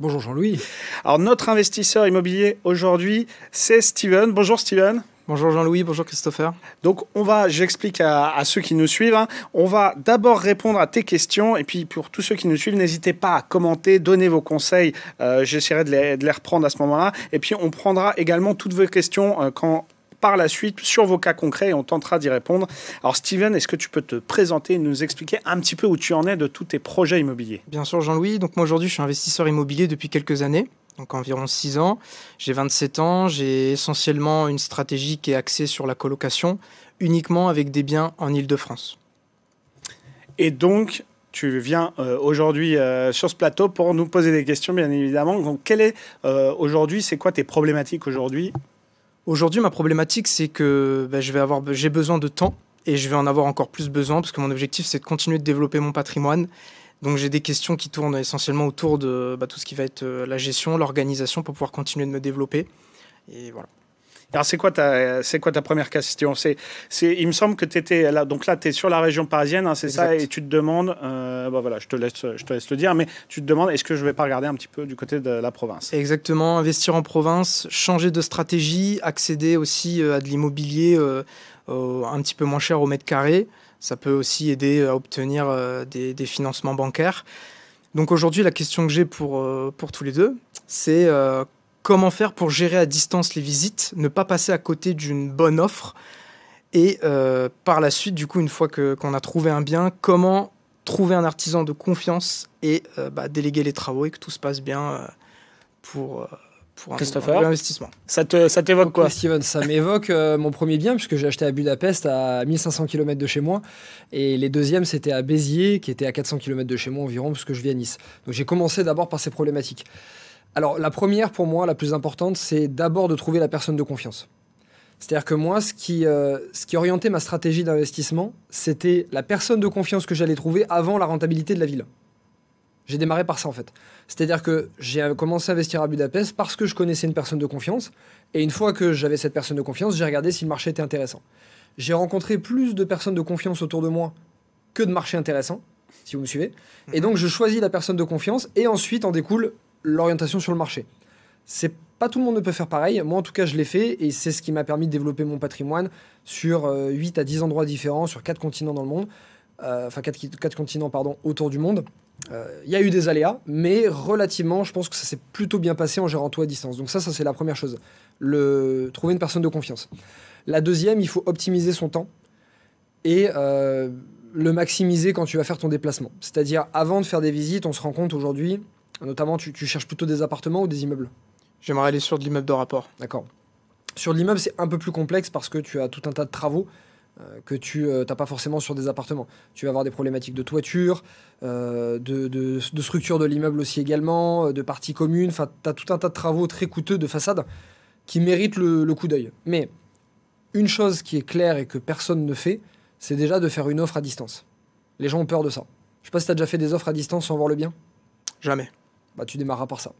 Bonjour Jean-Louis. Alors notre investisseur immobilier aujourd'hui, c'est Steven. Bonjour Steven. Bonjour Jean-Louis, bonjour Christopher. Donc j'explique à ceux qui nous suivent, on va d'abord répondre à tes questions et puis pour tous ceux qui nous suivent, n'hésitez pas à commenter, donner vos conseils, j'essaierai de les reprendre à ce moment-là. Et puis on prendra également toutes vos questions par la suite sur vos cas concrets et on tentera d'y répondre. Alors Steven, est-ce que tu peux te présenter et nous expliquer un petit peu où tu en es de tous tes projets immobiliers? Bien sûr Jean-Louis, donc moi aujourd'hui je suis investisseur immobilier depuis quelques années, donc environ 6 ans. J'ai 27 ans, j'ai essentiellement une stratégie qui est axée sur la colocation, uniquement avec des biens en Île-de-France. Et donc, tu viens aujourd'hui sur ce plateau pour nous poser des questions, bien évidemment. Donc, aujourd'hui, c'est quoi tes problématiques aujourd'hui? Aujourd'hui, ma problématique, c'est que j'ai besoin de temps et je vais en avoir encore plus besoin parce que mon objectif, c'est de continuer de développer mon patrimoine. Donc, j'ai des questions qui tournent essentiellement autour de tout ce qui va être la gestion, l'organisation pour pouvoir continuer de me développer. Et voilà. Alors, c'est quoi ta première question? Il me semble que tu étais là, donc là, tu es sur la région parisienne, c'est exact. ça, et tu te demandes, voilà, je te laisse le dire, mais tu te demandes, est-ce que je vais pas regarder un petit peu du côté de la province? Exactement, investir en province, changer de stratégie, accéder aussi à de l'immobilier un petit peu moins cher au mètre carré. Ça peut aussi aider à obtenir des financements bancaires. Donc aujourd'hui, la question que j'ai pour tous les deux, c'est comment faire pour gérer à distance les visites, ne pas passer à côté d'une bonne offre et par la suite, du coup, une fois qu'on a trouvé un bien, comment trouver un artisan de confiance et déléguer les travaux et que tout se passe bien pour l'investissement. Ça t'évoque quoi? Steven, ça m'évoque mon premier bien puisque j'ai acheté à Budapest à 1500 km de chez moi et les deuxièmes c'était à Béziers qui était à 400 km de chez moi environ parce que je vis à Nice. Donc j'ai commencé d'abord par ces problématiques. Alors, la première, pour moi, la plus importante, c'est d'abord de trouver la personne de confiance. C'est-à-dire que moi, ce qui orientait ma stratégie d'investissement, c'était la personne de confiance que j'allais trouver avant la rentabilité de la ville. J'ai démarré par ça, en fait. C'est-à-dire que j'ai commencé à investir à Budapest parce que je connaissais une personne de confiance. Et une fois que j'avais cette personne de confiance, j'ai regardé si le marché était intéressant. J'ai rencontré plus de personnes de confiance autour de moi que de marchés intéressants, si vous me suivez. Et donc, je choisis la personne de confiance et ensuite en découle l'orientation sur le marché. C'est pas tout le monde ne peut faire pareil. Moi, en tout cas, je l'ai fait et c'est ce qui m'a permis de développer mon patrimoine sur 8 à 10 endroits différents, sur 4 continents dans le monde. Enfin, 4 continents, pardon, autour du monde. Il y a eu des aléas, mais relativement, je pense que ça s'est plutôt bien passé en gérant tout à distance. Donc ça c'est la première chose. Trouver une personne de confiance. La deuxième, il faut optimiser son temps et le maximiser quand tu vas faire ton déplacement. C'est-à-dire, avant de faire des visites, on se rend compte aujourd'hui, notamment, tu cherches plutôt des appartements ou des immeubles? J'aimerais aller sur de l'immeuble de rapport. D'accord. Sur l'immeuble, c'est un peu plus complexe parce que tu as tout un tas de travaux que tu n'as pas forcément sur des appartements. Tu vas avoir des problématiques de toiture, de structure de l'immeuble aussi également, de parties communes. Enfin, tu as tout un tas de travaux très coûteux de façade qui méritent le coup d'œil. Mais une chose qui est claire et que personne ne fait, c'est déjà de faire une offre à distance. Les gens ont peur de ça. Je sais pas si tu as déjà fait des offres à distance sans voir le bien. Jamais. Tu démarreras par ça.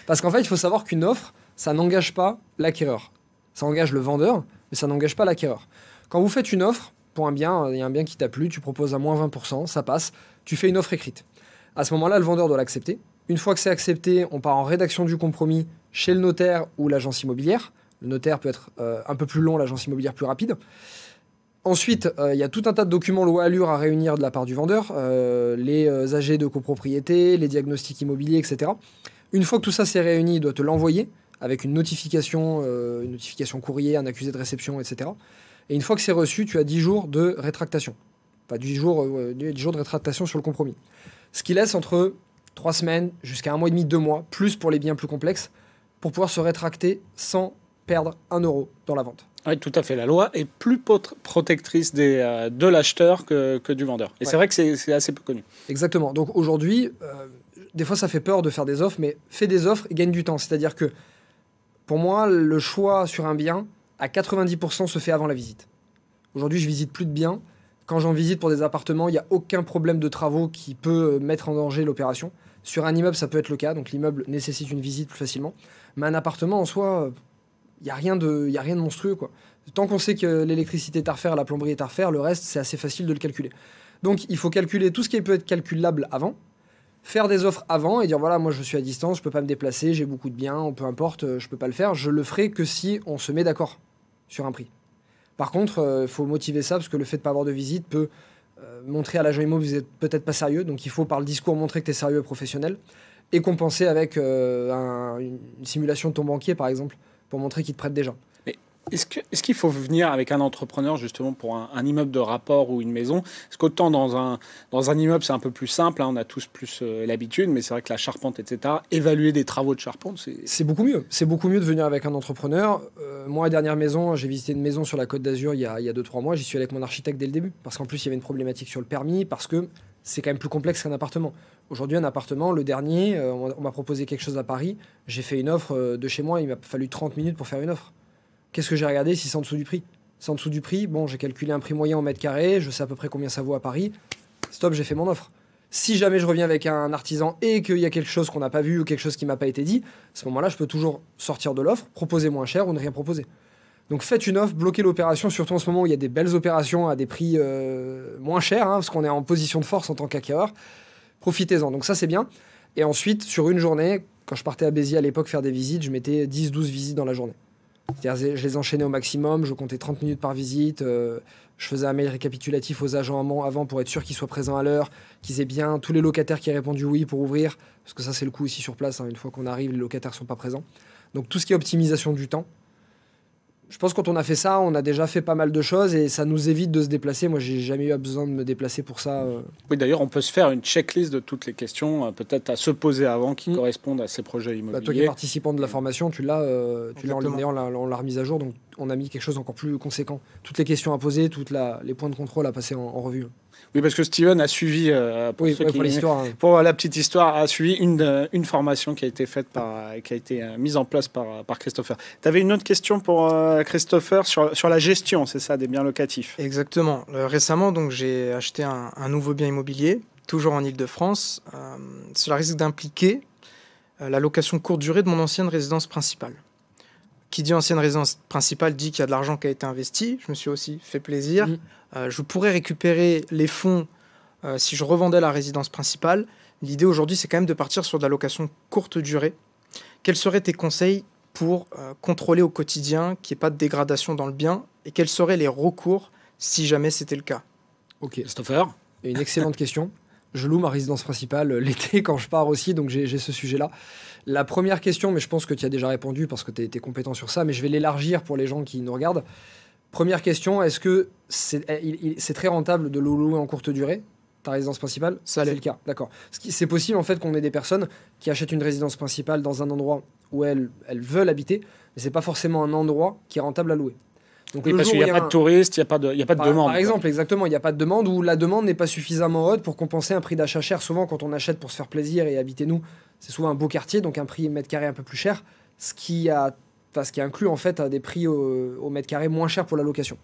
Parce qu'en fait, il faut savoir qu'une offre, ça n'engage pas l'acquéreur. Ça engage le vendeur, mais ça n'engage pas l'acquéreur. Quand vous faites une offre pour un bien, il y a un bien qui t'a plu, tu proposes à moins 20%, ça passe, tu fais une offre écrite. À ce moment-là, le vendeur doit l'accepter. Une fois que c'est accepté, on part en rédaction du compromis chez le notaire ou l'agence immobilière. Le notaire peut être un peu plus long, l'agence immobilière plus rapide. Ensuite, il y a tout un tas de documents loi Allure à réunir de la part du vendeur, les AG de copropriété, les diagnostics immobiliers, etc. Une fois que tout ça s'est réuni, il doit te l'envoyer avec une notification courrier, un accusé de réception, etc. Et une fois que c'est reçu, tu as 10 jours de rétractation. Enfin, 10 jours de rétractation sur le compromis. Ce qui laisse entre 3 semaines jusqu'à 1 mois et demi, 2 mois, plus pour les biens plus complexes, pour pouvoir se rétracter sans perdre 1 euro dans la vente. Oui, tout à fait. La loi est plus protectrice de l'acheteur que du vendeur. Et ouais. C'est vrai que c'est assez peu connu. Exactement. Donc aujourd'hui, des fois ça fait peur de faire des offres, mais fais des offres et gagne du temps. C'est-à-dire que pour moi, le choix sur un bien, à 90% se fait avant la visite. Aujourd'hui, je visite plus de biens. Quand j'en visite pour des appartements, il n'y a aucun problème de travaux qui peut mettre en danger l'opération. Sur un immeuble, ça peut être le cas. Donc l'immeuble nécessite une visite plus facilement. Mais un appartement, en soi, il n'y a rien de monstrueux, quoi. Tant qu'on sait que l'électricité est à refaire, la plomberie est à refaire, le reste, c'est assez facile de le calculer. Donc il faut calculer tout ce qui peut être calculable avant. Faire des offres avant et dire voilà, moi je suis à distance, je peux pas me déplacer, j'ai beaucoup de biens, peu importe, je peux pas le faire. Je le ferai que si on se met d'accord sur un prix. Par contre, il faut motiver ça parce que le fait de pas avoir de visite peut montrer à l'agent immo que vous êtes peut-être pas sérieux. Donc il faut par le discours montrer que tu es sérieux et professionnel et compenser avec une simulation de ton banquier par exemple pour montrer qu'il te prête déjà. Est-ce qu'il faut venir avec un entrepreneur justement pour un immeuble de rapport ou une maison? Parce qu'autant dans un immeuble, c'est un peu plus simple, hein, on a tous plus l'habitude, mais c'est vrai que la charpente, etc., évaluer des travaux de charpente, c'est beaucoup mieux. C'est beaucoup mieux de venir avec un entrepreneur. Moi, la dernière maison, j'ai visité une maison sur la Côte d'Azur il y a 2-3 mois. J'y suis allé avec mon architecte dès le début, parce qu'en plus, il y avait une problématique sur le permis, parce que c'est quand même plus complexe qu'un appartement. Aujourd'hui, un appartement, le dernier, on m'a proposé quelque chose à Paris. J'ai fait une offre de chez moi, il m'a fallu 30 minutes pour faire une offre. Qu'est-ce que j'ai regardé si c'est en dessous du prix? C'est en dessous du prix, bon, j'ai calculé un prix moyen au mètre carré, je sais à peu près combien ça vaut à Paris. Stop, j'ai fait mon offre. Si jamais je reviens avec un artisan et qu'il y a quelque chose qu'on n'a pas vu ou quelque chose qui m'a pas été dit, à ce moment-là, je peux toujours sortir de l'offre, proposer moins cher ou ne rien proposer. Donc faites une offre, bloquez l'opération, surtout en ce moment où il y a des belles opérations à des prix moins chers, hein, parce qu'on est en position de force en tant qu'acquéreur. Profitez-en, donc ça c'est bien. Et ensuite, sur une journée, quand je partais à Béziers à l'époque faire des visites, je mettais 10-12 visites dans la journée. C'est-à-dire, je les enchaînais au maximum, je comptais 30 minutes par visite, je faisais un mail récapitulatif aux agents avant pour être sûr qu'ils soient présents à l'heure, qu'ils aient bien tous les locataires qui aient répondu oui pour ouvrir, parce que ça c'est le coup ici sur place, hein, une fois qu'on arrive, les locataires ne sont pas présents. Donc tout ce qui est optimisation du temps, je pense que quand on a fait ça, on a déjà fait pas mal de choses et ça nous évite de se déplacer. Moi, j'ai jamais eu besoin de me déplacer pour ça. Oui, d'ailleurs, on peut se faire une checklist de toutes les questions, peut-être à se poser avant, qui correspondent à ces projets immobiliers. Toi qui es participant de la formation, tu l'as en ligne, on l'a remise à jour, donc on a mis quelque chose encore plus conséquent. Toutes les questions à poser, les points de contrôle à passer en revue. Oui, parce que Steven a suivi, pour la petite histoire, a suivi une formation qui a été faite qui a été mise en place par Christopher. Tu avais une autre question pour Christopher sur la gestion, c'est ça, des biens locatifs? Exactement. Récemment, donc, j'ai acheté un nouveau bien immobilier, toujours en Île-de-France. Cela risque d'impliquer la location courte durée de mon ancienne résidence principale. Qui dit ancienne résidence principale dit qu'il y a de l'argent qui a été investi. Je me suis aussi fait plaisir. Je pourrais récupérer les fonds si je revendais la résidence principale. L'idée aujourd'hui, c'est quand même de partir sur de la location courte durée. Quels seraient tes conseils pour contrôler au quotidien qu'il n'y ait pas de dégradation dans le bien? Et quels seraient les recours si jamais c'était le cas? Ok. Christopher? Une excellente question. Je loue ma résidence principale l'été quand je pars aussi, donc j'ai ce sujet-là. La première question, mais je pense que tu as déjà répondu parce que tu es compétent sur ça, mais je vais l'élargir pour les gens qui nous regardent. Première question, est-ce que c'est très rentable de louer en courte durée, ta résidence principale? Ça c'est le cas, d'accord. C'est possible en fait qu'on ait des personnes qui achètent une résidence principale dans un endroit où elles veulent habiter, mais c'est pas forcément un endroit qui est rentable à louer. Donc, oui, parce qu'il n'y a pas de touristes, il n'y a pas de demande. Par exemple, exactement, il n'y a pas de demande ou la demande n'est pas suffisamment haute pour compenser un prix d'achat cher. Souvent, quand on achète pour se faire plaisir et habiter nous, c'est souvent un beau quartier, donc un prix mètre carré un peu plus cher, ce qui inclut en fait des prix au mètre carré moins cher pour la location.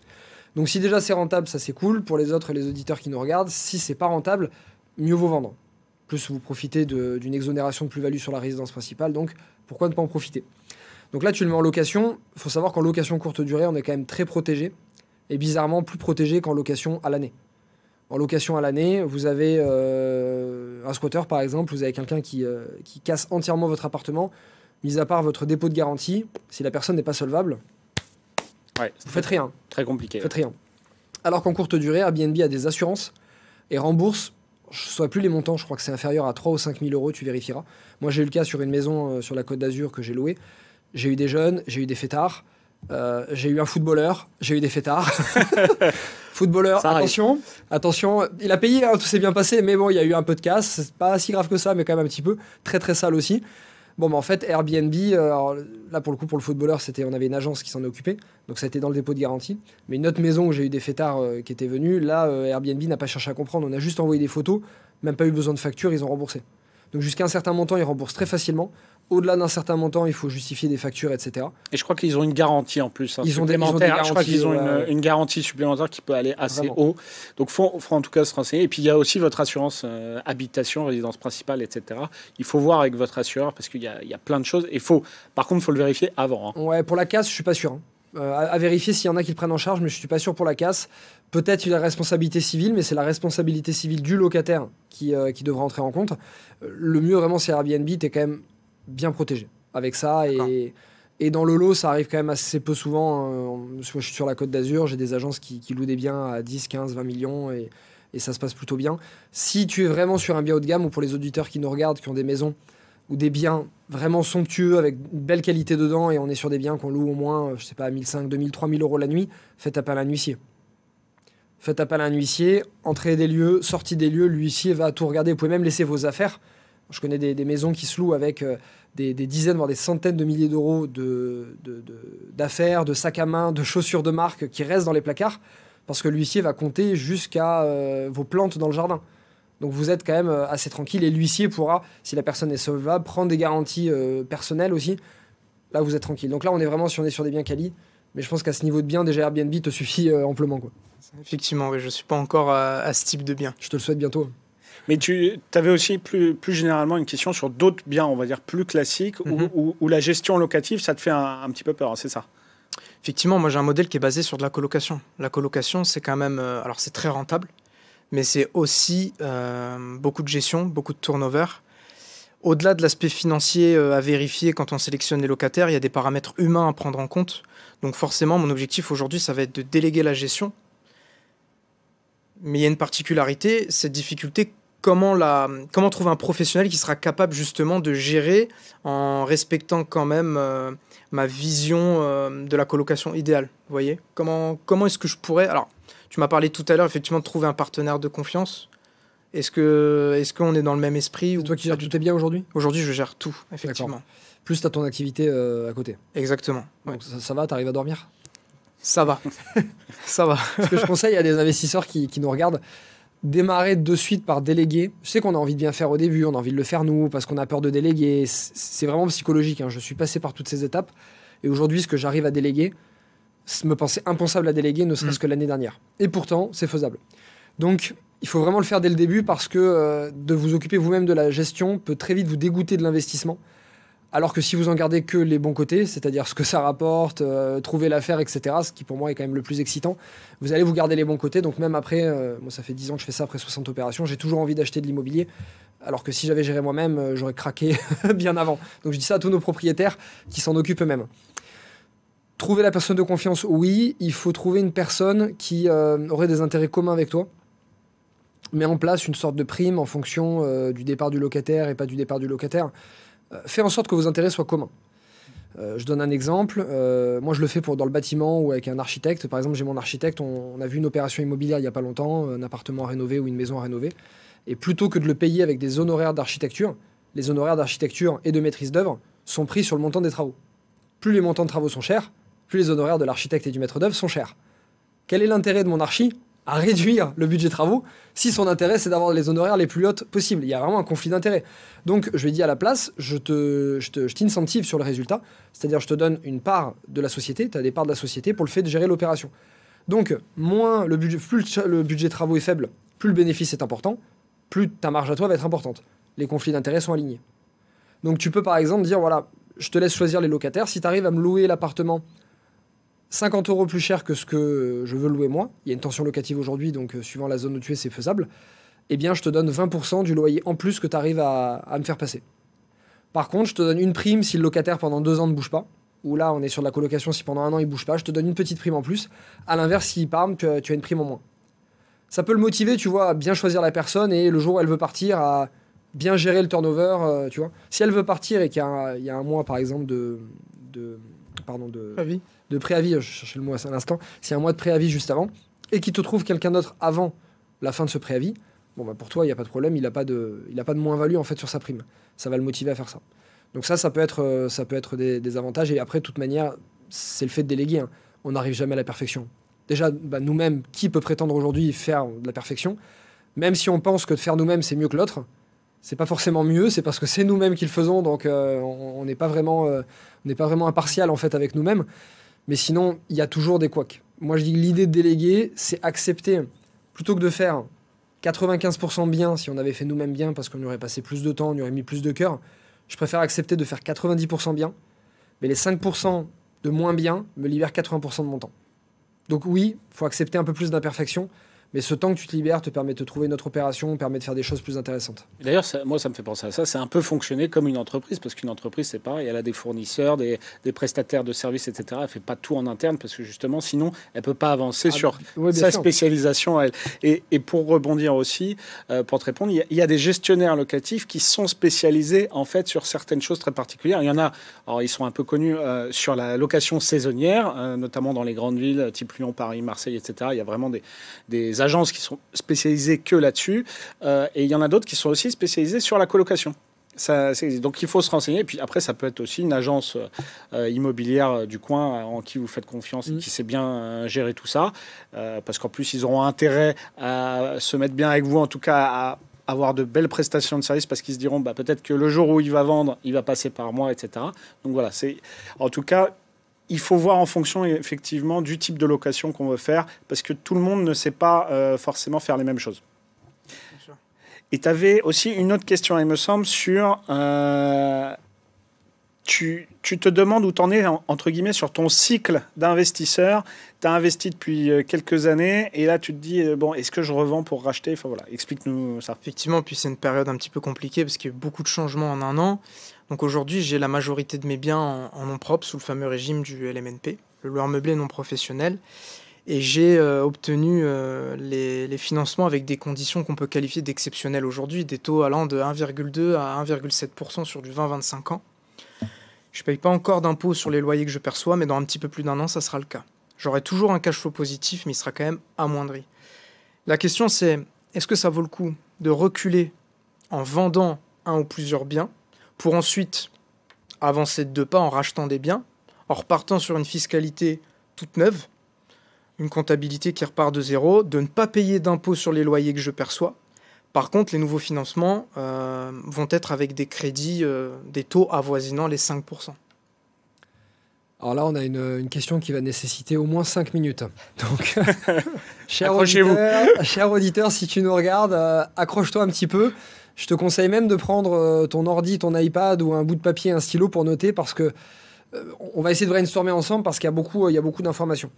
Donc si déjà c'est rentable, ça c'est cool. Pour les autres et les auditeurs qui nous regardent, si c'est pas rentable, mieux vaut vendre. Plus vous profitez d'une exonération de plus-value sur la résidence principale, donc pourquoi ne pas en profiter? Donc là, tu le mets en location. Il faut savoir qu'en location courte durée, on est quand même très protégé. Et bizarrement, plus protégé qu'en location à l'année. En location à l'année, vous avez un squatter, par exemple. Vous avez quelqu'un qui casse entièrement votre appartement. Mis à part votre dépôt de garantie, si la personne n'est pas solvable, vous faites rien. Très compliqué. Faites rien. Alors qu'en courte durée, Airbnb a des assurances et rembourse. Je ne saurais plus les montants. Je crois que c'est inférieur à 3 ou 5 000 euros. Tu vérifieras. Moi, j'ai eu le cas sur une maison sur la Côte d'Azur que j'ai louée. J'ai eu des jeunes, j'ai eu des fêtards, j'ai eu un footballeur, j'ai eu des fêtards. Footballeur, attention, il a payé, hein, tout s'est bien passé, mais bon, il y a eu un peu de casse, c'est pas si grave que ça, mais quand même un petit peu, très très sale aussi. Bon, bah en fait, Airbnb, alors, là pour le coup, pour le footballeur, on avait une agence qui s'en est occupée, donc ça a été dans le dépôt de garantie. Mais une autre maison où j'ai eu des fêtards qui étaient venus, là, Airbnb n'a pas cherché à comprendre, on a juste envoyé des photos, même pas eu besoin de facture, ils ont remboursé. Donc jusqu'à un certain montant, ils remboursent très facilement. Au-delà d'un certain montant, il faut justifier des factures, etc. Et je crois qu'ils ont une garantie en plus. Ils ont des je crois qu'ils ont une garantie supplémentaire qui peut aller assez haut. Donc il faut en tout cas se renseigner. Et puis il y a aussi votre assurance habitation, résidence principale, etc. Il faut voir avec votre assureur parce qu'il y a plein de choses. Par contre, il faut le vérifier avant. Hein. Ouais, pour la casse, je suis pas sûr. Hein. À vérifier s'il y en a qui le prennent en charge, mais je ne suis pas sûr pour la casse. Peut-être la responsabilité civile, mais c'est la responsabilité civile du locataire qui devra entrer en compte. Le mieux, vraiment, c'est Airbnb, tu es quand même bien protégé avec ça. Et dans le lot, ça arrive quand même assez peu souvent. Moi, je suis sur la Côte d'Azur, j'ai des agences qui louent des biens à 10, 15, 20 millions et ça se passe plutôt bien. Si tu es vraiment sur un bien haut de gamme, ou pour les auditeurs qui nous regardent, qui ont des maisons ou des biens vraiment somptueux avec une belle qualité dedans, et on est sur des biens qu'on loue au moins, je sais pas, 1500, 2000, 3000 euros la nuit, faites appel à un huissier. Faites appel à un huissier, entrée des lieux, sortie des lieux, l'huissier va tout regarder. Vous pouvez même laisser vos affaires. Je connais des maisons qui se louent avec des dizaines, voire des centaines de milliers d'euros d'affaires, de sacs à main, de chaussures de marque qui restent dans les placards, parce que l'huissier va compter jusqu'à vos plantes dans le jardin. Donc vous êtes quand même assez tranquille, et l'huissier pourra, si la personne est solvable, prendre des garanties personnelles aussi. Là, vous êtes tranquille. Donc là, on est sur des biens quali, mais je pense qu'à ce niveau de bien, déjà Airbnb te suffit amplement, quoi. Effectivement, oui, je ne suis pas encore à ce type de bien. Je te le souhaite bientôt. Mais tu avais aussi plus généralement une question sur d'autres biens, on va dire, plus classiques, où la gestion locative, ça te fait un petit peu peur, c'est ça? Effectivement, moi j'ai un modèle qui est basé sur de la colocation. La colocation, c'est quand même... alors c'est très rentable, mais c'est aussi beaucoup de gestion, beaucoup de turnover. Au-delà de l'aspect financier à vérifier quand on sélectionne les locataires, il y a des paramètres humains à prendre en compte. Donc forcément, mon objectif aujourd'hui, ça va être de déléguer la gestion. Mais il y a une particularité, cette difficulté, comment trouver un professionnel qui sera capable justement de gérer en respectant quand même ma vision de la colocation idéale. Vous voyez, comment est-ce que je pourrais... Alors, tu m'as parlé tout à l'heure, effectivement, de trouver un partenaire de confiance. Est-ce qu'on est dans le même esprit? C'est toi qui gères tout tes biens aujourd'hui? Aujourd'hui, je gère tout, effectivement. Plus tu as ton activité à côté. Exactement. Donc ça va, tu arrives à dormir? Ça va. Ça va. Ce que je conseille à des investisseurs qui nous regardent, démarrer de suite par déléguer. Je sais qu'on a envie de bien faire au début, on a envie de le faire nous, parce qu'on a peur de déléguer. C'est vraiment psychologique, hein. Je suis passé par toutes ces étapes. Et aujourd'hui, ce que j'arrive à déléguer, me pensait impensable à déléguer, ne serait-ce que l'année dernière. Et pourtant, c'est faisable. Donc, il faut vraiment le faire dès le début, parce que de vous occuper vous-même de la gestion peut très vite vous dégoûter de l'investissement. Alors que si vous en gardez que les bons côtés, c'est-à-dire ce que ça rapporte, trouver l'affaire, etc., ce qui pour moi est quand même le plus excitant, vous allez vous garder les bons côtés. Donc même après, moi ça fait 10 ans que je fais ça, après 60 opérations, j'ai toujours envie d'acheter de l'immobilier. Alors que si j'avais géré moi-même, j'aurais craqué bien avant. Donc je dis ça à tous nos propriétaires qui s'en occupent eux-mêmes. Trouver la personne de confiance, oui. Il faut trouver une personne qui aurait des intérêts communs avec toi. Met en place une sorte de prime en fonction du départ du locataire et pas du départ du locataire. Fais en sorte que vos intérêts soient communs. Je donne un exemple. Moi, je le fais dans le bâtiment ou avec un architecte. Par exemple, j'ai mon architecte. On a vu une opération immobilière il n'y a pas longtemps, un appartement à rénover ou une maison à rénover. Et plutôt que de le payer avec des honoraires d'architecture, les honoraires d'architecture et de maîtrise d'œuvre sont pris sur le montant des travaux. Plus les montants de travaux sont chers, plus les honoraires de l'architecte et du maître d'œuvre sont chers. Quel est l'intérêt de mon archi à réduire le budget travaux si son intérêt c'est d'avoir les honoraires les plus hautes possibles? Il y a vraiment un conflit d'intérêt. Donc je lui ai dit à la place, je t'incentive sur le résultat, c'est-à-dire je te donne une part de la société, tu as des parts de la société pour le fait de gérer l'opération. Donc plus le budget travaux est faible, plus le bénéfice est important, plus ta marge à toi va être importante. Les conflits d'intérêt sont alignés. Donc tu peux par exemple dire, voilà, je te laisse choisir les locataires, si tu arrives à me louer l'appartement 50 € plus cher que ce que je veux louer moi, il y a une tension locative aujourd'hui, donc suivant la zone où tu es, c'est faisable, eh bien je te donne 20% du loyer en plus que tu arrives à me faire passer. Par contre, je te donne une prime si le locataire pendant 2 ans ne bouge pas, ou là on est sur de la colocation, si pendant 1 an il bouge pas, je te donne une petite prime en plus. À l'inverse, s'il part, tu as une prime en moins. Ça peut le motiver, tu vois, à bien choisir la personne, et le jour où elle veut partir, à bien gérer le turnover, tu vois. Si elle veut partir et qu'il y a un mois, par exemple, de préavis, je cherchais le mot à l'instant, s'il y a un mois de préavis juste avant, et qu'il te trouve quelqu'un d'autre avant la fin de ce préavis, bon, bah pour toi, il n'y a pas de problème, il n'a pas de moins-value en fait sur sa prime. Ça va le motiver à faire ça. Donc ça peut être des avantages, et après, de toute manière, c'est le fait de déléguer, hein. On n'arrive jamais à la perfection. Déjà, nous-mêmes, qui peut prétendre aujourd'hui faire de la perfection? Même si on pense que de faire nous-mêmes, c'est mieux que l'autre, c'est pas forcément mieux, c'est parce que c'est nous-mêmes qui le faisons, donc on n'est pas vraiment impartial en fait avec nous-mêmes. Mais sinon, il y a toujours des couacs. Moi, je dis que l'idée de déléguer, c'est accepter, plutôt que de faire 95% bien, si on avait fait nous-mêmes bien, parce qu'on y aurait passé plus de temps, on y aurait mis plus de cœur, je préfère accepter de faire 90% bien, mais les 5% de moins bien me libère 80% de mon temps. Donc oui, il faut accepter un peu plus d'imperfection, mais ce temps que tu te libères te permet de trouver une autre opération, permet de faire des choses plus intéressantes. D'ailleurs, moi, ça me fait penser à ça. C'est un peu fonctionner comme une entreprise, parce qu'une entreprise, c'est pareil. Elle a des fournisseurs, des prestataires de services, etc. Elle ne fait pas tout en interne, parce que justement, sinon, elle ne peut pas avancer sur sa spécialisation à elle. Et pour rebondir aussi, pour te répondre, il y a des gestionnaires locatifs qui sont spécialisés, en fait, sur certaines choses très particulières. Il y en a, alors ils sont un peu connus sur la location saisonnière, notamment dans les grandes villes, type Lyon, Paris, Marseille, etc. Il y a vraiment des agences qui sont spécialisées que là-dessus, et il y en a d'autres qui sont aussi spécialisées sur la colocation. Donc il faut se renseigner, et puis après ça peut être aussi une agence immobilière du coin en qui vous faites confiance et qui sait bien gérer tout ça, parce qu'en plus ils auront intérêt à se mettre bien avec vous, en tout cas à avoir de belles prestations de services, parce qu'ils se diront peut-être que le jour où il va vendre, il va passer par moi, etc. Donc voilà, en tout cas, il faut voir en fonction effectivement du type de location qu'on veut faire, parce que tout le monde ne sait pas forcément faire les mêmes choses. Et tu avais aussi une autre question, il me semble, sur... Tu te demandes où tu en es, entre guillemets, sur ton cycle d'investisseur. Tu as investi depuis quelques années, et là tu te dis, est-ce que je revends pour racheter? Enfin voilà, explique-nous ça. Effectivement, puis c'est une période un petit peu compliquée, parce qu'il y a eu beaucoup de changements en un an. Donc aujourd'hui, j'ai la majorité de mes biens en nom propre, sous le fameux régime du LMNP, le loueur meublé non professionnel. Et j'ai obtenu les financements avec des conditions qu'on peut qualifier d'exceptionnelles aujourd'hui, des taux allant de 1,2 à 1,7% sur du 20-25 ans. Je ne paye pas encore d'impôts sur les loyers que je perçois, mais dans un petit peu plus d'un an, ça sera le cas. J'aurai toujours un cash flow positif, mais il sera quand même amoindri. La question c'est, est-ce que ça vaut le coup de reculer en vendant un ou plusieurs biens, pour ensuite avancer de 2 pas en rachetant des biens, en repartant sur une fiscalité toute neuve, une comptabilité qui repart de zéro, de ne pas payer d'impôts sur les loyers que je perçois. Par contre, les nouveaux financements vont être avec des crédits, des taux avoisinant les 5%. Alors là, on a une question qui va nécessiter au moins 5 minutes. Donc, cher auditeur, si tu nous regardes, accroche-toi un petit peu. Je te conseille même de prendre ton ordi, ton iPad ou un bout de papier, un stylo pour noter, parce que on va essayer de brainstormer ensemble, parce qu'il y a beaucoup d'informations.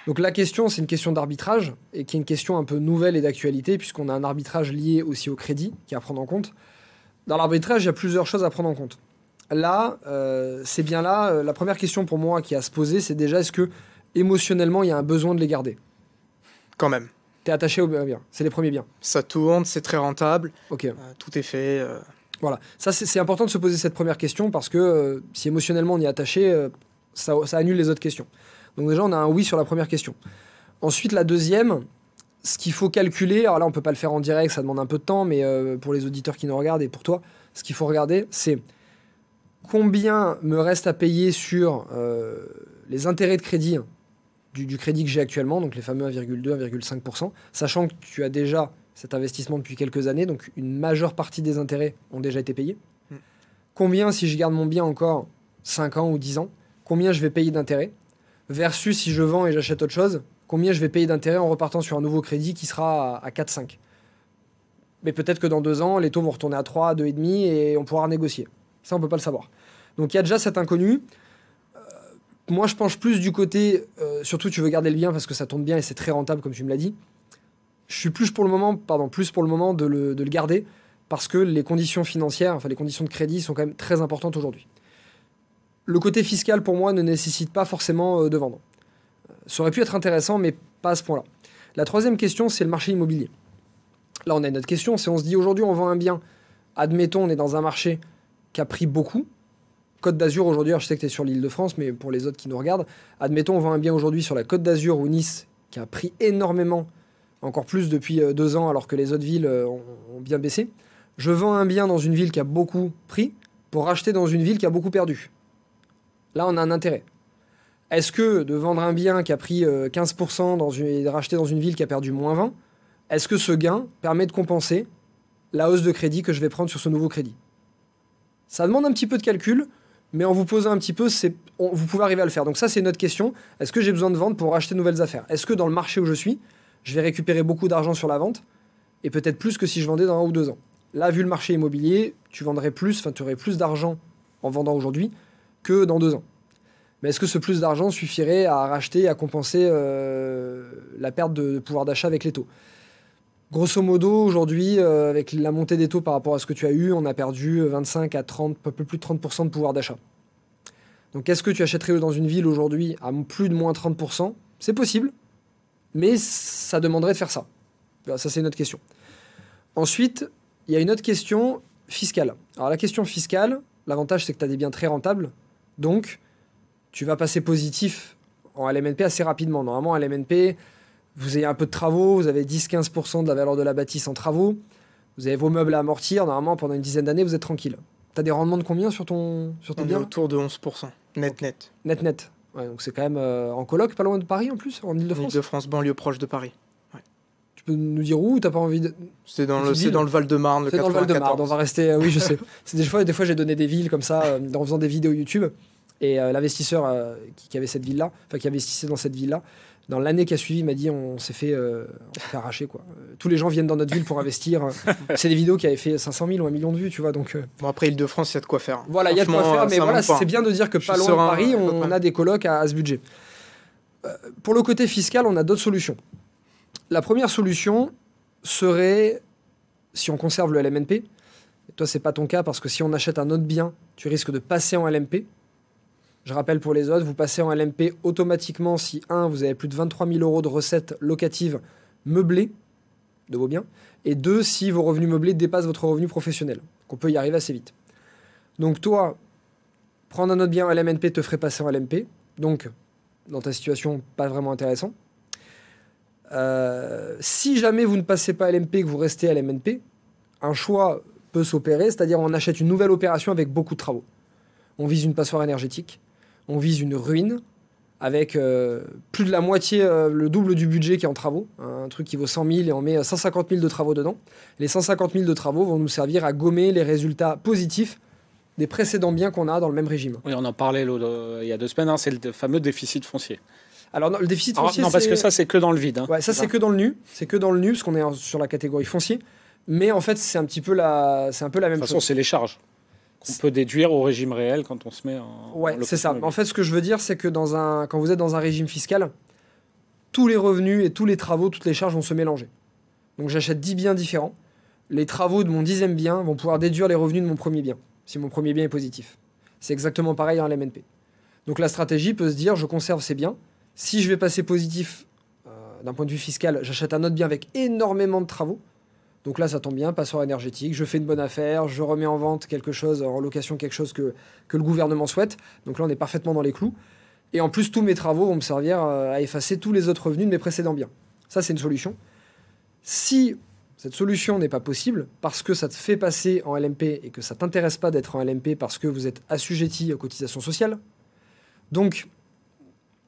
Donc la question, c'est une question d'arbitrage, et qui est une question un peu nouvelle et d'actualité, puisqu'on a un arbitrage lié aussi au crédit, qui est à prendre en compte. Dans l'arbitrage, il y a plusieurs choses à prendre en compte. Là, c'est bien là, la première question pour moi qui a à se poser, c'est déjà, est-ce que émotionnellement, il y a un besoin de les garder? Quand même. T'es attaché aux biens, c'est les premiers biens. Ça tourne, c'est très rentable, okay. Tout est fait. Voilà, ça c'est important de se poser cette première question, parce que si émotionnellement on y est attaché, ça annule les autres questions. Donc déjà, on a un oui sur la première question. Ensuite, la deuxième, ce qu'il faut calculer, alors là, on ne peut pas le faire en direct, ça demande un peu de temps, mais pour les auditeurs qui nous regardent et pour toi, ce qu'il faut regarder, c'est combien me reste à payer sur les intérêts de crédit du crédit que j'ai actuellement, donc les fameux 1,2, 1,5%, sachant que tu as déjà cet investissement depuis quelques années, donc une majeure partie des intérêts ont déjà été payés. Combien, si je garde mon bien encore 5 ans ou 10 ans, combien je vais payer d'intérêts, versus si je vends et j'achète autre chose, combien je vais payer d'intérêt en repartant sur un nouveau crédit qui sera à 4-5. Mais peut-être que dans 2 ans, les taux vont retourner à 3, 2,5 et on pourra renégocier. Ça, on ne peut pas le savoir. Donc il y a déjà cet inconnu. Moi, je penche plus du côté, surtout tu veux garder le bien parce que ça tourne bien et c'est très rentable, comme tu me l'as dit. Je suis plus pour le moment de le garder, parce que les conditions financières, enfin les conditions de crédit sont quand même très importantes aujourd'hui. Le côté fiscal, pour moi, ne nécessite pas forcément de vendre. Ça aurait pu être intéressant, mais pas à ce point-là. La troisième question, c'est le marché immobilier. Là, on a une autre question, c'est on se dit aujourd'hui, on vend un bien. Admettons, on est dans un marché qui a pris beaucoup. Côte d'Azur, aujourd'hui, je sais que tu es sur l'Île-de-France, mais pour les autres qui nous regardent, admettons, on vend un bien aujourd'hui sur la Côte d'Azur ou Nice, qui a pris énormément, encore plus depuis 2 ans, alors que les autres villes ont bien baissé. Je vends un bien dans une ville qui a beaucoup pris pour racheter dans une ville qui a beaucoup perdu. Là, on a un intérêt. Est-ce que de vendre un bien qui a pris 15% et de racheter dans une ville qui a perdu moins 20%, est-ce que ce gain permet de compenser la hausse de crédit que je vais prendre sur ce nouveau crédit? Ça demande un petit peu de calcul, mais en vous posant un petit peu, vous pouvez arriver à le faire. Donc ça, c'est une autre question. Est-ce que j'ai besoin de vendre pour racheter de nouvelles affaires? Est-ce que dans le marché où je suis, je vais récupérer beaucoup d'argent sur la vente, et peut-être plus que si je vendais dans 1 ou 2 ans? Là, vu le marché immobilier, tu aurais plus d'argent en vendant aujourd'hui que dans 2 ans. Mais est-ce que ce plus d'argent suffirait à racheter, à compenser la perte de pouvoir d'achat avec les taux? Grosso modo, aujourd'hui, avec la montée des taux par rapport à ce que tu as eu, on a perdu 25 à 30, un peu plus de 30% de pouvoir d'achat. Donc, est-ce que tu achèterais dans une ville aujourd'hui à plus de moins 30%? C'est possible, mais ça demanderait de faire ça. Ça, c'est une autre question. Ensuite, il y a une autre question fiscale. Alors, la question fiscale, l'avantage, c'est que tu as des biens très rentables. Donc, tu vas passer positif en LMNP assez rapidement. Normalement, en LMNP, vous avez un peu de travaux, vous avez 10-15% de la valeur de la bâtisse en travaux, vous avez vos meubles à amortir. Normalement, pendant une dizaine d'années, vous êtes tranquille. Tu as des rendements de combien sur tes biens? Autour de 11%. Net. Net. Ouais, donc c'est quand même en coloc, pas loin de Paris en plus, en Ile-de-France. Ile-de-France, banlieue proche de Paris. Ouais. Tu peux nous dire où? T'as pas envie de... C'est dans le Val-de-Marne, le 94. C'est dans le Val-de-Marne, on va rester... oui, je sais. Des fois, j'ai donné des villes comme ça, en faisant des vidéos YouTube. Et l'investisseur qui avait cette ville-là, enfin qui investissait dans cette ville-là, dans l'année qui a suivi, il m'a dit on s'est fait arracher, quoi. Tous les gens viennent dans notre ville pour investir. C'est des vidéos qui avaient fait 500 000 ou 1 million de vues, tu vois. Donc, Bon, après, Ile-de-France, il y a de quoi faire. Voilà, il y a de quoi faire, mais voilà, c'est bien de dire que pas loin de Paris, on a des colocs à ce budget. Pour le côté fiscal, on a d'autres solutions. La première solution serait, si on conserve le LMNP, et toi, c'est pas ton cas, parce que si on achète un autre bien, tu risques de passer en LMP. Je rappelle pour les autres, vous passez en LMP automatiquement si, 1, vous avez plus de 23 000 € de recettes locatives meublées de vos biens, et 2, si vos revenus meublés dépassent votre revenu professionnel. Donc on peut y arriver assez vite. Donc toi, prendre un autre bien en LMNP te ferait passer en LMP, donc dans ta situation, pas vraiment intéressant. Si jamais vous ne passez pas LMP et que vous restez à LMNP, un choix peut s'opérer, c'est-à-dire on achète une nouvelle opération avec beaucoup de travaux. On vise une passoire énergétique, on vise une ruine avec plus de la moitié, le double du budget qui est en travaux, un truc qui vaut 100 000 et on met 150 000 de travaux dedans. Les 150 000 de travaux vont nous servir à gommer les résultats positifs des précédents biens qu'on a dans le même régime. Oui, on en parlait il y a 2 semaines, hein, c'est le fameux déficit foncier. Alors non, le déficit foncier, non, parce que ça, c'est que dans le vide. Hein. Ouais, ça, c'est que dans le nu. C'est que dans le nu, parce qu'on est sur la catégorie foncier. Mais en fait, c'est un peu la même chose. De toute façon, c'est les charges qu'on peut déduire au régime réel quand on se met en... Ouais, c'est ça. En fait, ce que je veux dire, c'est que quand vous êtes dans un régime fiscal, tous les revenus et tous les travaux, toutes les charges vont se mélanger. Donc j'achète 10 biens différents. Les travaux de mon 10e bien vont pouvoir déduire les revenus de mon premier bien, si mon premier bien est positif. C'est exactement pareil en LMNP. Donc la stratégie peut se dire, je conserve ces biens. Si je vais passer positif d'un point de vue fiscal, j'achète un autre bien avec énormément de travaux. Donc là, ça tombe bien, passoire énergétique, je fais une bonne affaire, je remets en vente quelque chose, en location quelque chose que le gouvernement souhaite. Donc là, on est parfaitement dans les clous. Et en plus, tous mes travaux vont me servir à effacer tous les autres revenus de mes précédents biens. Ça, c'est une solution. Si cette solution n'est pas possible, parce que ça te fait passer en LMP et que ça ne t'intéresse pas d'être en LMP parce que vous êtes assujetti aux cotisations sociales, donc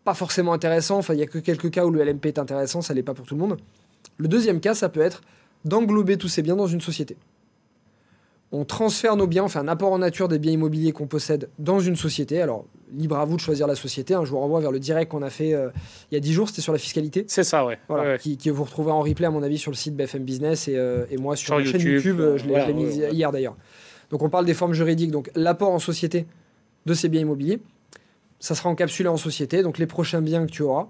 pas forcément intéressant, enfin, il n'y a que quelques cas où le LMP est intéressant, ça ne l'est pas pour tout le monde. Le deuxième cas, ça peut être d'englober tous ces biens dans une société. On transfère nos biens, on fait un apport en nature des biens immobiliers qu'on possède dans une société. Alors, libre à vous de choisir la société. Je vous renvoie vers le direct qu'on a fait il y a 10 jours, c'était sur la fiscalité. C'est ça, ouais. Voilà, ouais. Qui vous retrouvez en replay, à mon avis, sur le site BFM Business et moi sur la chaîne YouTube. Je l'ai mis hier d'ailleurs. Donc, on parle des formes juridiques. Donc, l'apport en société de ces biens immobiliers, ça sera encapsulé en société. Donc, les prochains biens que tu auras,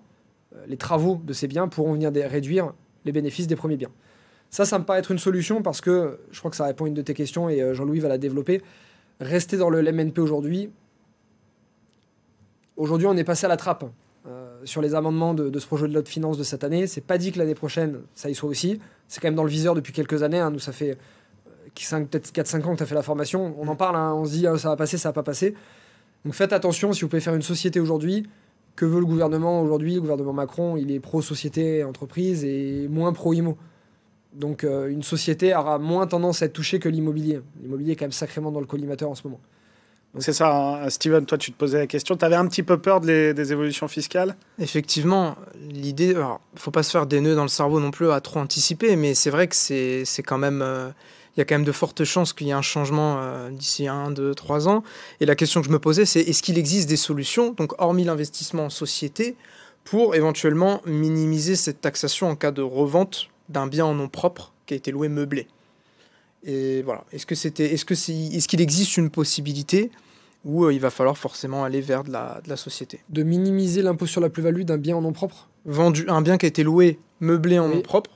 les travaux de ces biens pourront venir réduire les bénéfices des premiers biens. Ça me paraît être une solution parce que je crois que ça répond à une de tes questions et Jean-Louis va la développer. Rester dans le LMNP aujourd'hui. Aujourd'hui, on est passé à la trappe sur les amendements de ce projet de loi de finances de cette année. C'est pas dit que l'année prochaine, ça y soit aussi. C'est quand même dans le viseur depuis quelques années. Nous, ça fait peut-être 4-5 ans que tu as fait la formation. On en parle, on se dit ça va passer, ça va pas passer. Donc faites attention si vous pouvez faire une société aujourd'hui. Que veut le gouvernement aujourd'hui? Le gouvernement Macron, il est pro-société entreprise et moins pro-IMO. Donc une société aura moins tendance à être touchée que l'immobilier. L'immobilier est quand même sacrément dans le collimateur en ce moment. C'est ça, hein. Steven, toi tu te posais la question. Tu avais un petit peu peur des évolutions fiscales? Effectivement, l'idée, il ne faut pas se faire des nœuds dans le cerveau non plus à trop anticiper, mais c'est vrai que c'est quand même... il y a quand même de fortes chances qu'il y ait un changement d'ici 1, 2, 3 ans. Et la question que je me posais, c'est est-ce qu'il existe des solutions, donc hormis l'investissement en société, pour éventuellement minimiser cette taxation en cas de revente d'un bien en nom propre qui a été loué meublé. Et voilà. Est-ce qu'il existe une possibilité où il va falloir forcément aller vers de la société. De minimiser l'impôt sur la plus-value d'un bien en nom propre? Un bien qui a été loué, meublé en Oui. nom propre,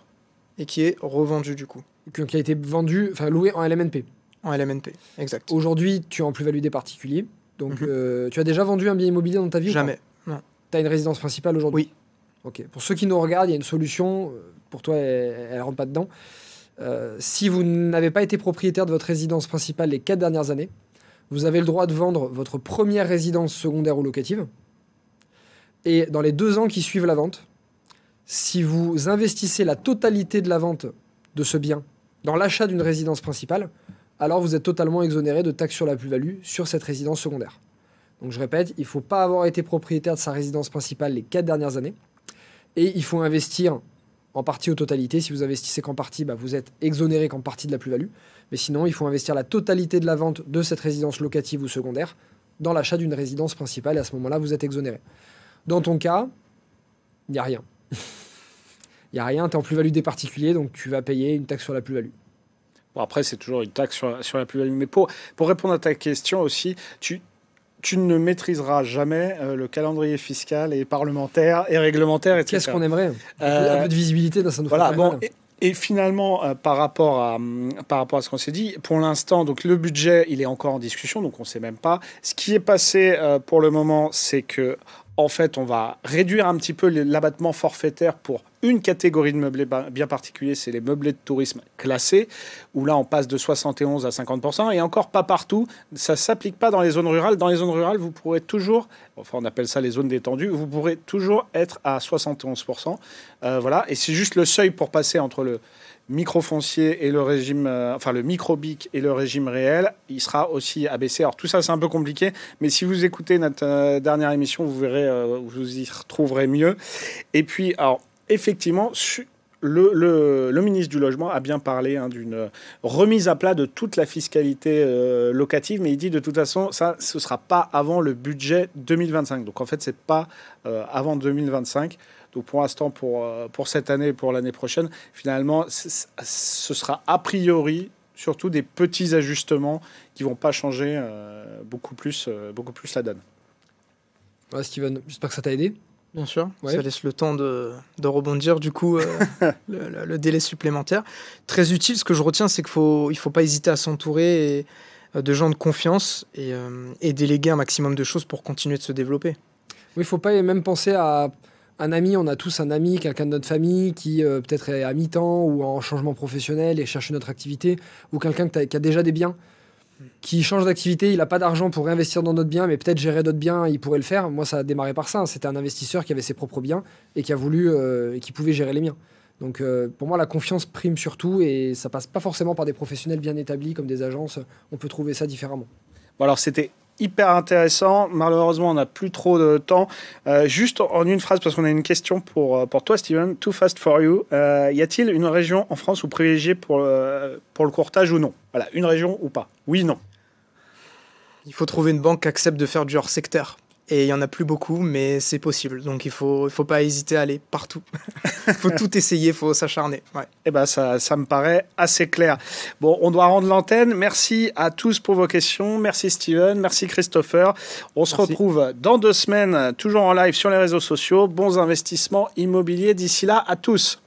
et qui est revendu du coup, Qui a été vendu, enfin loué en LMNP. en LMNP. Exact. Aujourd'hui, tu es en plus-value des particuliers. Donc, Mhm. tu as déjà vendu un bien immobilier dans ta vie? Jamais. Tu as une résidence principale aujourd'hui? Oui. Ok. Pour ceux qui nous regardent, il y a une solution. Pour toi, elle ne rentre pas dedans. Si vous n'avez pas été propriétaire de votre résidence principale les 4 dernières années, vous avez le droit de vendre votre première résidence secondaire ou locative. Et dans les 2 ans qui suivent la vente, si vous investissez la totalité de la vente de ce bien dans l'achat d'une résidence principale, alors vous êtes totalement exonéré de taxes sur la plus-value sur cette résidence secondaire. Donc je répète, il ne faut pas avoir été propriétaire de sa résidence principale les 4 dernières années. Et il faut investir en partie ou totalité. Si vous investissez qu'en partie, vous êtes exonéré qu'en partie de la plus-value. Mais sinon, il faut investir la totalité de la vente de cette résidence locative ou secondaire dans l'achat d'une résidence principale. Et à ce moment-là, vous êtes exonéré. Dans ton cas, il n'y a rien. Il n'y a rien, tu es en plus-value des particuliers, donc tu vas payer une taxe sur la plus-value. Bon, après, c'est toujours une taxe sur la plus-value. Mais pour répondre à ta question aussi, tu ne maîtriseras jamais le calendrier fiscal et parlementaire et réglementaire, etc. Qu'est-ce qu'on aimerait? Un peu de visibilité dans ça nous Voilà, ferait bon, mal. et finalement, par rapport à ce qu'on s'est dit, pour l'instant, donc le budget, il est encore en discussion, donc on ne sait même pas. Ce qui est passé pour le moment, c'est que en fait, on va réduire un petit peu l'abattement forfaitaire pour une catégorie de meublés bien particuliers, c'est les meublés de tourisme classés, où là, on passe de 71 à 50%, et encore pas partout. Ça ne s'applique pas dans les zones rurales. Dans les zones rurales, vous pourrez toujours, enfin, on appelle ça les zones détendues, vous pourrez toujours être à 71%. Voilà, et c'est juste le seuil pour passer entre le microfoncier et le régime, enfin le micro-BIC et le régime réel, il sera aussi abaissé. Alors tout ça, c'est un peu compliqué, mais si vous écoutez notre dernière émission, vous verrez, vous y retrouverez mieux. Et puis, alors, effectivement, le ministre du Logement a bien parlé d'une remise à plat de toute la fiscalité locative, mais il dit de toute façon, ça, ce ne sera pas avant le budget 2025. Donc en fait, ce n'est pas avant 2025. Donc pour l'instant, pour cette année et pour l'année prochaine, finalement, ce sera a priori surtout des petits ajustements qui ne vont pas changer beaucoup plus la donne. Ouais, Steven, j'espère que ça t'a aidé. Bien sûr, Ouais. ça laisse le temps de rebondir, du coup, le délai supplémentaire. Très utile, ce que je retiens, c'est qu'il ne faut pas hésiter à s'entourer de gens de confiance et déléguer un maximum de choses pour continuer de se développer. Oui, il ne faut pas même penser à un ami. On a tous un ami, quelqu'un de notre famille qui peut-être est à mi-temps ou en changement professionnel et cherche une autre activité, ou quelqu'un qui a déjà des biens, qui change d'activité, il n'a pas d'argent pour réinvestir dans notre bien, mais peut-être gérer d'autres biens, il pourrait le faire. Moi, ça a démarré par ça. C'était un investisseur qui avait ses propres biens et qui a voulu, et qui pouvait gérer les miens. Donc, pour moi, la confiance prime surtout, et ça passe pas forcément par des professionnels bien établis comme des agences. On peut trouver ça différemment. Bon, alors, c'était hyper intéressant. Malheureusement, on n'a plus trop de temps. Juste en une phrase, parce qu'on a une question pour toi, Steven. Too fast for you. Y a-t-il une région en France où privilégiée pour le courtage ou non? Voilà, une région ou pas? Oui, non. Il faut trouver une banque qui accepte de faire du hors-secteur. Et il n'y en a plus beaucoup, mais c'est possible. Donc il faut pas hésiter à aller partout. Il faut tout essayer, il faut s'acharner. Ouais. Eh ben, ça me paraît assez clair. Bon, on doit rendre l'antenne. Merci à tous pour vos questions. Merci Steven, merci Christopher. On se retrouve dans 2 semaines, toujours en live sur les réseaux sociaux. Bons investissements immobiliers d'ici là à tous.